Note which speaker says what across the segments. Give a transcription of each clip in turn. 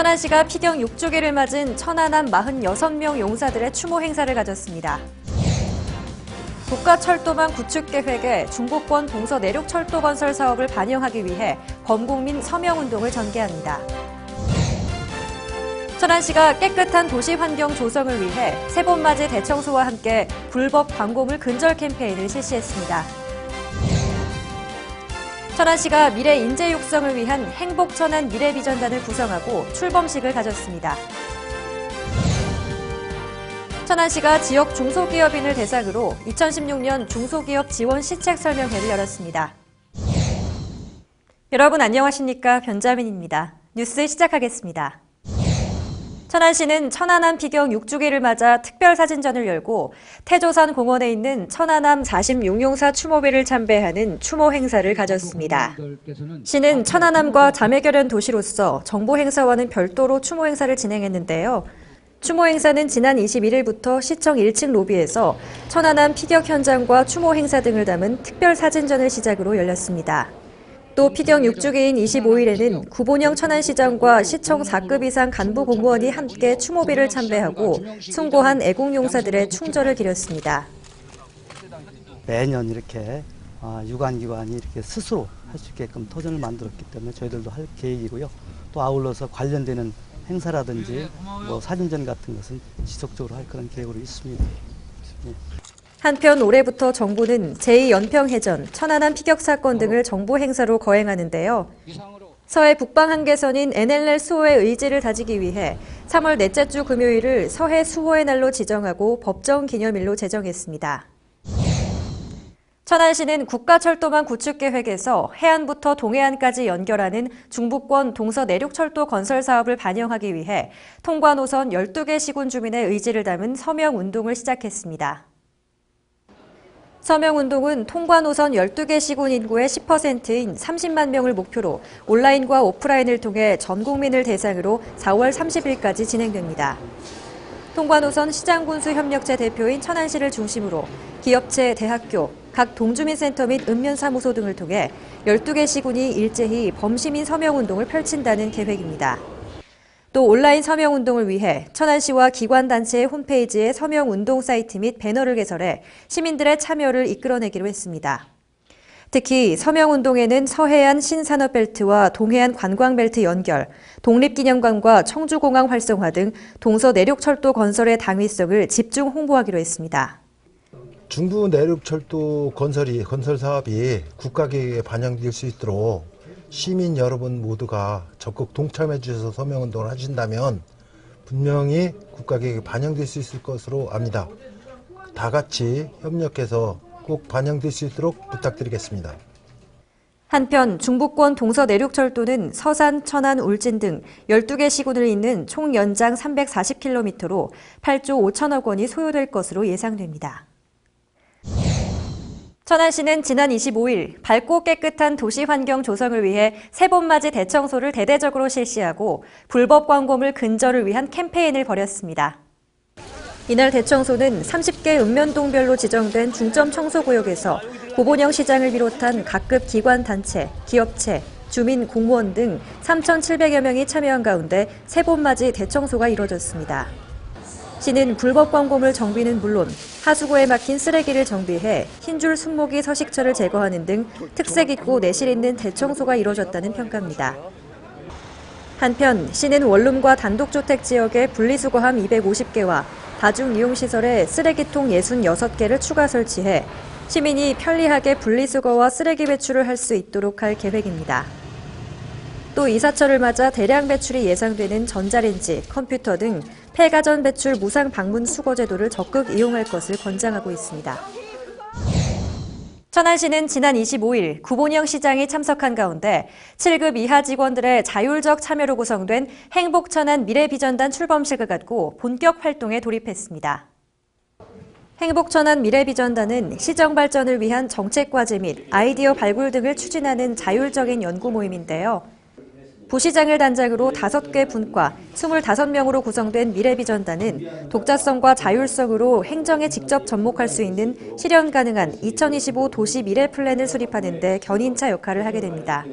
Speaker 1: 천안시가 피경 6주기를 맞은 천안함 46명 용사들의 추모 행사를 가졌습니다. 국가철도망 구축 계획에 중부권 동서내륙철도 건설 사업을 반영하기 위해 범국민 서명운동을 전개합니다. 천안시가 깨끗한 도시 환경 조성을 위해 새봄맞이 대청소와 함께 불법 광고물 근절 캠페인을 실시했습니다. 천안시가 미래 인재 육성을 위한 행복천안 미래비전단을 구성하고 출범식을 가졌습니다. 천안시가 지역 중소기업인을 대상으로 2016년 중소기업 지원 시책 설명회를 열었습니다. 여러분 안녕하십니까? 변자민입니다. 뉴스 시작하겠습니다. 천안시는 천안함 피경 6주기를 맞아 특별사진전을 열고 태조산 공원에 있는 천안함 46용사 추모배를 참배하는 추모 행사를 가졌습니다. 시는 천안함과 자매결연 도시로서 정보 행사와는 별도로 추모 행사를 진행했는데요. 추모 행사는 지난 21일부터 시청 1층 로비에서 천안함 피격 현장과 추모 행사 등을 담은 특별사진전을 시작으로 열렸습니다. 또 피경 6주기인 25일에는 구본영 천안시장과 시청 4급 이상 간부 공무원이 함께 추모비를 참배하고 숭고한 애국용사들의 충절을 기렸습니다.
Speaker 2: 매년 이렇게 유관기관이 이렇게 스스로 할 수 있게끔 터전을 만들었기 때문에 저희들도 할 계획이고요. 또 아울러서 관련되는 행사라든지 사진전 같은 것은 지속적으로 할 그런 계획으로 있습니다. 네.
Speaker 1: 한편 올해부터 정부는 제2연평해전, 천안함 피격 사건 등을 정보 행사로 거행하는데요. 서해 북방 한계선인 NLL 수호의 의지를 다지기 위해 3월 넷째 주 금요일을 서해 수호의 날로 지정하고 법정 기념일로 제정했습니다. 천안시는 국가철도망 구축 계획에서 해안부터 동해안까지 연결하는 중부권 동서내륙철도 건설 사업을 반영하기 위해 통과 노선 12개 시군 주민의 의지를 담은 서명운동을 시작했습니다. 서명운동은 통과 노선 12개 시군 인구의 10%인 30만 명을 목표로 온라인과 오프라인을 통해 전 국민을 대상으로 4월 30일까지 진행됩니다. 통과 노선 시장군수협력체 대표인 천안시를 중심으로 기업체, 대학교, 각 동주민센터 및 읍면사무소 등을 통해 12개 시군이 일제히 범시민 서명운동을 펼친다는 계획입니다. 또 온라인 서명운동을 위해 천안시와 기관단체의 홈페이지에 서명운동 사이트 및 배너를 개설해 시민들의 참여를 이끌어내기로 했습니다. 특히 서명운동에는 서해안 신산업벨트와 동해안 관광벨트 연결, 독립기념관과 청주공항 활성화 등 동서내륙철도 건설의 당위성을 집중 홍보하기로 했습니다.
Speaker 3: 중부 내륙철도 건설 사업이 국가계획에 반영될 수 있도록 시민 여러분 모두가 적극 동참해 주셔서 서명운동을 하신다면 분명히 국가계획에 반영될 수 있을 것으로 압니다. 다 같이 협력해서 꼭 반영될 수 있도록 부탁드리겠습니다.
Speaker 1: 한편 중부권 동서내륙철도는 서산, 천안, 울진 등 12개 시군을 잇는 총 연장 340km로 8조 5천억 원이 소요될 것으로 예상됩니다. 천안시는 지난 25일 밝고 깨끗한 도시 환경 조성을 위해 새봄맞이 대청소를 대대적으로 실시하고 불법 광고물 근절을 위한 캠페인을 벌였습니다. 이날 대청소는 30개 읍면동별로 지정된 중점 청소구역에서 구본영 시장을 비롯한 각급 기관 단체, 기업체, 주민, 공무원 등 3,700여 명이 참여한 가운데 새봄맞이 대청소가 이뤄졌습니다. 시는 불법 광고물 정비는 물론 하수구에 막힌 쓰레기를 정비해 흰줄 순모기 서식처를 제거하는 등 특색 있고 내실 있는 대청소가 이뤄졌다는 평가입니다. 한편 시는 원룸과 단독주택 지역에 분리수거함 250개와 다중이용시설에 쓰레기통 66개를 추가 설치해 시민이 편리하게 분리수거와 쓰레기 배출을 할 수 있도록 할 계획입니다. 또 이사철을 맞아 대량 배출이 예상되는 전자레인지, 컴퓨터 등 폐가전 배출 무상 방문 수거 제도를 적극 이용할 것을 권장하고 있습니다. 천안시는 지난 25일 구본영 시장이 참석한 가운데 7급 이하 직원들의 자율적 참여로 구성된 행복천안 미래비전단 출범식을 갖고 본격 활동에 돌입했습니다. 행복천안 미래비전단은 시정 발전을 위한 정책 과제 및 아이디어 발굴 등을 추진하는 자율적인 연구 모임인데요. 부시장을 단장으로 5개 분과 25명으로 구성된 미래비전단은 독자성과 자율성으로 행정에 직접 접목할 수 있는 실현 가능한 2025 도시 미래 플랜을 수립하는 데 견인차 역할을 하게 됩니다.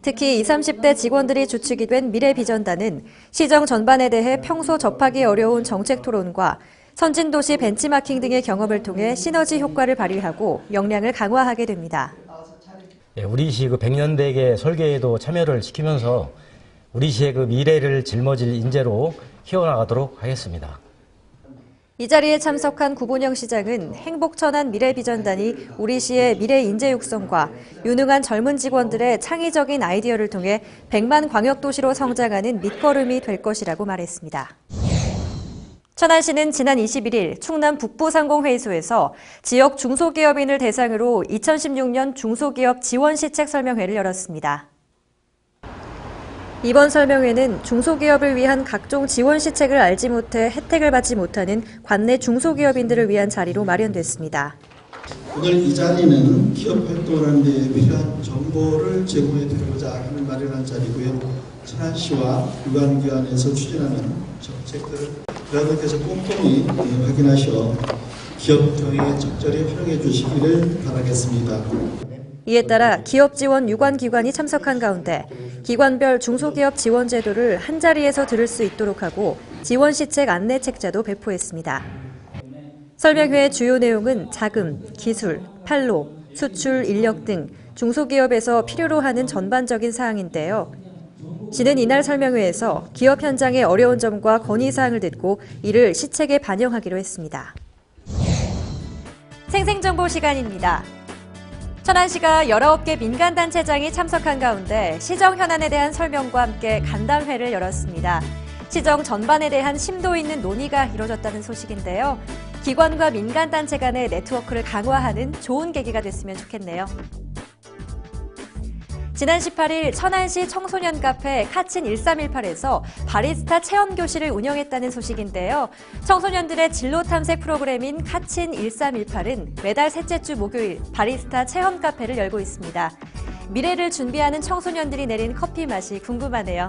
Speaker 1: 특히 20, 30대 직원들이 주축이 된 미래비전단은 시정 전반에 대해 평소 접하기 어려운 정책 토론과 선진도시 벤치마킹 등의 경험을 통해 시너지 효과를 발휘하고 역량을 강화하게 됩니다.
Speaker 4: 우리시 그 100년대계 설계에도 참여를 시키면서 우리시의 그 미래를 짊어질 인재로 키워나가도록 하겠습니다.
Speaker 1: 이 자리에 참석한 구본영 시장은 행복천안 미래비전단이 우리시의 미래 인재 육성과 유능한 젊은 직원들의 창의적인 아이디어를 통해 100만 광역도시로 성장하는 밑거름이 될 것이라고 말했습니다. 천안시는 지난 21일 충남 북부상공회의소에서 지역 중소기업인을 대상으로 2016년 중소기업 지원시책 설명회를 열었습니다. 이번 설명회는 중소기업을 위한 각종 지원시책을 알지 못해 혜택을 받지 못하는 관내 중소기업인들을 위한 자리로 마련됐습니다.
Speaker 5: 오늘 이 자리는 기업 활동을 하는 데 필요한 정보를 제공해 드리고자 하는 마련한 자리고요. 천안시와 유관기관에서 추진하는 정책들을 여러분께서 꼼꼼히 확인하셔 기업 경영에 적절히 활용해 주시기를 바라겠습니다.
Speaker 1: 이에 따라 기업 지원 유관기관이 참석한 가운데 기관별 중소기업 지원 제도를 한자리에서 들을 수 있도록 하고 지원시책 안내 책자도 배포했습니다. 설명회의 주요 내용은 자금, 기술, 판로, 수출, 인력 등 중소기업에서 필요로 하는 전반적인 사항인데요. 시는 이날 설명회에서 기업 현장의 어려운 점과 건의사항을 듣고 이를 시책에 반영하기로 했습니다. 생생정보 시간입니다. 천안시가 19개 민간단체장이 참석한 가운데 시정 현안에 대한 설명과 함께 간담회를 열었습니다. 시정 전반에 대한 심도 있는 논의가 이뤄졌다는 소식인데요. 기관과 민간단체 간의 네트워크를 강화하는 좋은 계기가 됐으면 좋겠네요. 지난 18일 천안시 청소년 카페 카친 1318에서 바리스타 체험교실을 운영했다는 소식인데요. 청소년들의 진로 탐색 프로그램인 카친 1318은 매달 셋째 주 목요일 바리스타 체험 카페를 열고 있습니다. 미래를 준비하는 청소년들이 내린 커피 맛이 궁금하네요.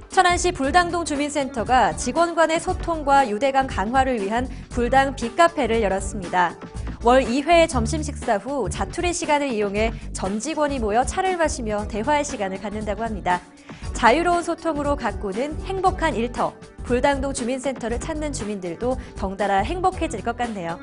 Speaker 1: 천안시 불당동 주민센터가 직원 간의 소통과 유대감 강화를 위한 불당 빅카페를 열었습니다. 월 2회 점심 식사 후 자투리 시간을 이용해 전 직원이 모여 차를 마시며 대화의 시간을 갖는다고 합니다. 자유로운 소통으로 가꾸는 행복한 일터, 불당동 주민센터를 찾는 주민들도 덩달아 행복해질 것 같네요.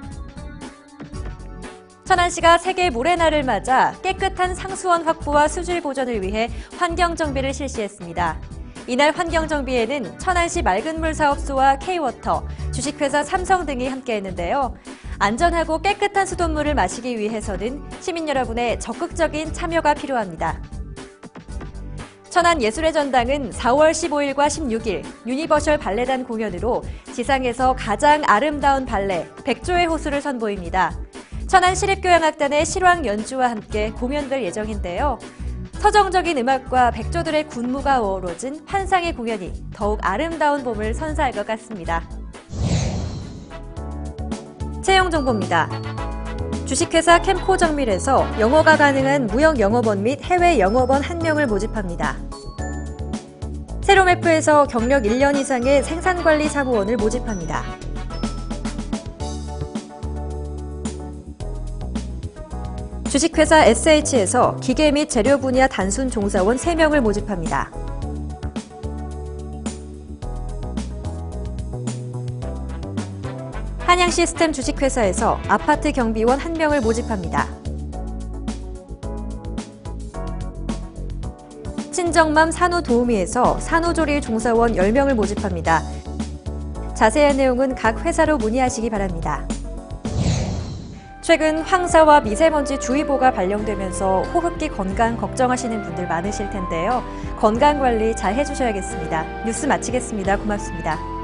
Speaker 1: 천안시가 세계 모래날을 맞아 깨끗한 상수원 확보와 수질 보존을 위해 환경정비를 실시했습니다. 이날 환경정비에는 천안시 맑은물 사업소와 K워터, 주식회사 삼성 등이 함께했는데요. 안전하고 깨끗한 수돗물을 마시기 위해서는 시민 여러분의 적극적인 참여가 필요합니다. 천안예술의 전당은 4월 15일과 16일 유니버셜 발레단 공연으로 지상에서 가장 아름다운 발레 백조의 호수를 선보입니다. 천안시립교향악단의 실황 연주와 함께 공연될 예정인데요. 서정적인 음악과 백조들의 군무가 어우러진 환상의 공연이 더욱 아름다운 봄을 선사할 것 같습니다. 채용 정보입니다. 주식회사 캠코정밀에서 영어가 가능한 무역 영어번 및 해외 영어번 1명을 모집합니다. 세로메프에서 경력 1년 이상의 생산관리 사무원을 모집합니다. 주식회사 SH에서 기계 및 재료 분야 단순 종사원 3명을 모집합니다. 한양시스템 주식회사에서 아파트 경비원 1명을 모집합니다. 친정맘 산후도우미에서 산후조리 종사원 10명을 모집합니다. 자세한 내용은 각 회사로 문의하시기 바랍니다. 최근 황사와 미세먼지 주의보가 발령되면서 호흡기 건강 걱정하시는 분들 많으실 텐데요. 건강관리 잘 해주셔야겠습니다. 뉴스 마치겠습니다. 고맙습니다.